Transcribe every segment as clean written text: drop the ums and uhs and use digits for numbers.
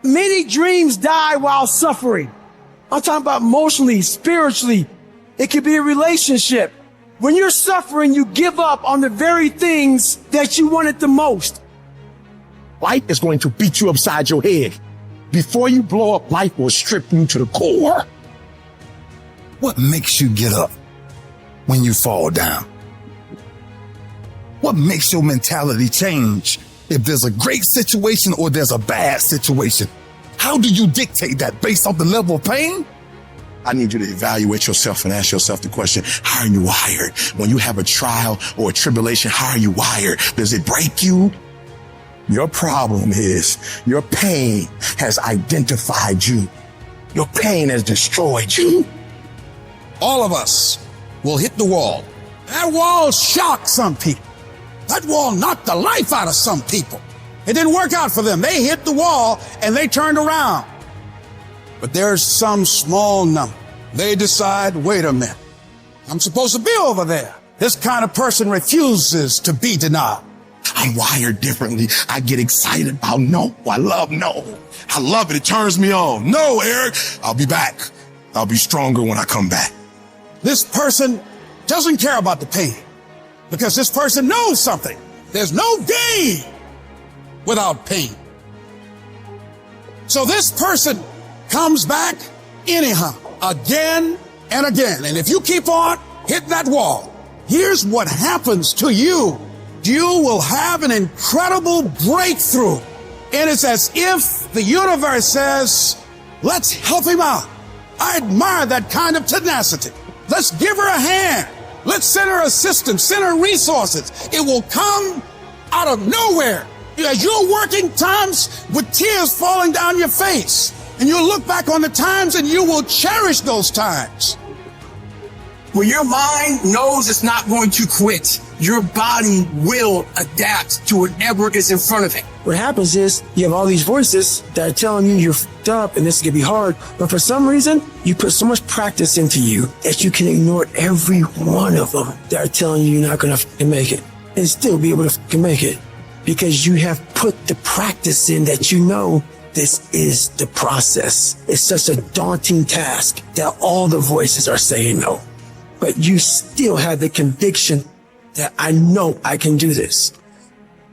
Many dreams die while suffering. I'm talking about emotionally, spiritually. It could be a relationship. When you're suffering, you give up on the very things that you wanted the most. Life is going to beat you upside your head. Before you blow up, life will strip you to the core. What makes you get up when you fall down? What makes your mentality change if there's a great situation or there's a bad situation? How do you dictate that based off the level of pain? I need you to evaluate yourself and ask yourself the question, how are you wired? When you have a trial or a tribulation, how are you wired? Does it break you? Your problem is your pain has identified you. Your pain has destroyed you. All of us will hit the wall. That wall shocked some people. That wall knocked the life out of some people. It didn't work out for them. They hit the wall and they turned around. But there's some small number. They decide, wait a minute, I'm supposed to be over there. This kind of person refuses to be denied. I'm wired differently. I get excited about no. I love no. I love it. It turns me on. No, Eric, I'll be back. I'll be stronger when I come back. This person doesn't care about the pain because this person knows something. There's no gain without pain. So this person comes back anyhow, again and again. And if you keep on hitting that wall, here's what happens to you. You will have an incredible breakthrough. And it's as if the universe says, let's help him out. I admire that kind of tenacity. Let's give her a hand. Let's send her assistance, send her resources. It will come out of nowhere. As you're working times with tears falling down your face, and you'll look back on the times and you will cherish those times. When your mind knows it's not going to quit, your body will adapt to whatever is in front of it. What happens is you have all these voices that are telling you you're f***ed up and this is going to be hard. But for some reason, you put so much practice into you that you can ignore every one of them that are telling you you're not going to f***ing make it and still be able to f***ing make it because you have put the practice in that you know this is the process. It's such a daunting task that all the voices are saying no. But you still have the conviction that I know I can do this.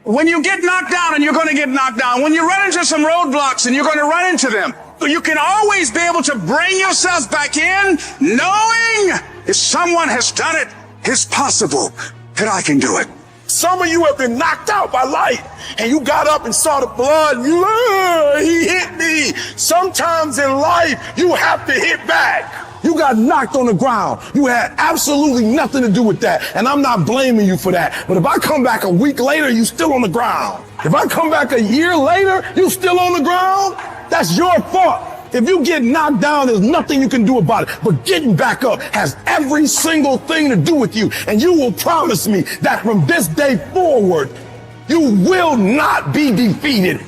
When you get knocked down, and you're going to get knocked down, when you run into some roadblocks and you're going to run into them, you can always be able to bring yourself back in, knowing if someone has done it, it's possible that I can do it. Some of you have been knocked out by life and you got up and saw the blood and he hit me. Sometimes in life, you have to hit back. You got knocked on the ground. You had absolutely nothing to do with that. And I'm not blaming you for that. But if I come back a week later, you still on the ground. If I come back a year later, you still on the ground, that's your fault. If you get knocked down, there's nothing you can do about it. But getting back up has every single thing to do with you. And you will promise me that from this day forward, you will not be defeated.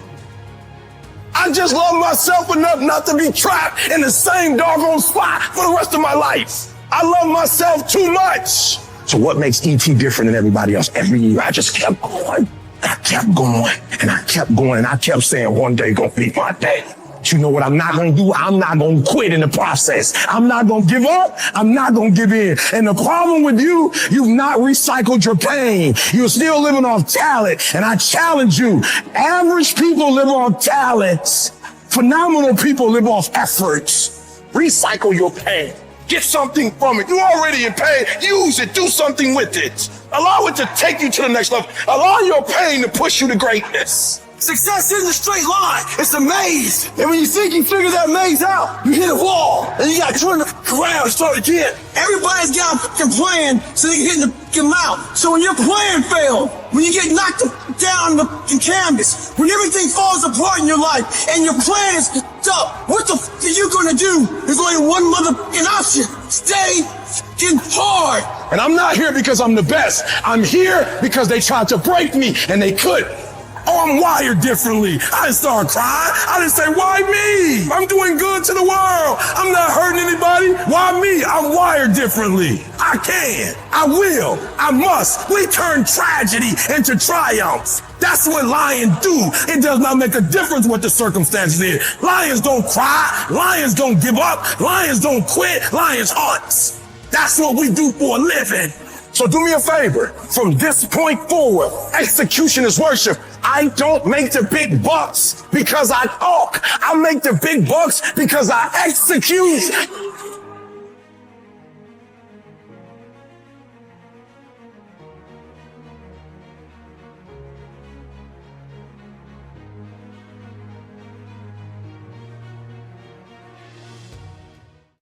I just love myself enough not to be trapped in the same doggone spot for the rest of my life. I love myself too much. So what makes E.T. different than everybody else? Every year I just kept going. I kept going and I kept going and I kept saying one day gonna be my day. But you know what I'm not gonna do? I'm not gonna quit in the process. I'm not gonna give up. I'm not gonna give in. And the problem with you, you've not recycled your pain. You're still living off talent. And I challenge you, average people live off talents. Phenomenal people live off efforts. Recycle your pain. Get something from it. You're already in pain. Use it. Do something with it. Allow it to take you to the next level. Allow your pain to push you to greatness. Success isn't a straight line. It's a maze. And when you think you figure that maze out, you hit a wall. And you got to turn around and start again. Everybody's got a fucking plan so they can hit the fucking mouth. So when your plan fails, when you get knocked down the fucking canvas, when everything falls apart in your life and your plan is fucked up, what the fuck are you going to do? There's only one motherfucking option. Stay fucking hard. And I'm not here because I'm the best. I'm here because they tried to break me and they couldn't. Oh, I'm wired differently. I didn't start crying. I didn't say, why me? I'm doing good to the world. I'm not hurting anybody. Why me? I'm wired differently. I can. I will. I must. We turn tragedy into triumph. That's what lions do. It does not make a difference what the circumstances is. Lions don't cry. Lions don't give up. Lions don't quit. Lions hunt. That's what we do for a living. So do me a favor. From this point forward, execution is worship. I don't make the big bucks because I talk. I make the big bucks because I execute.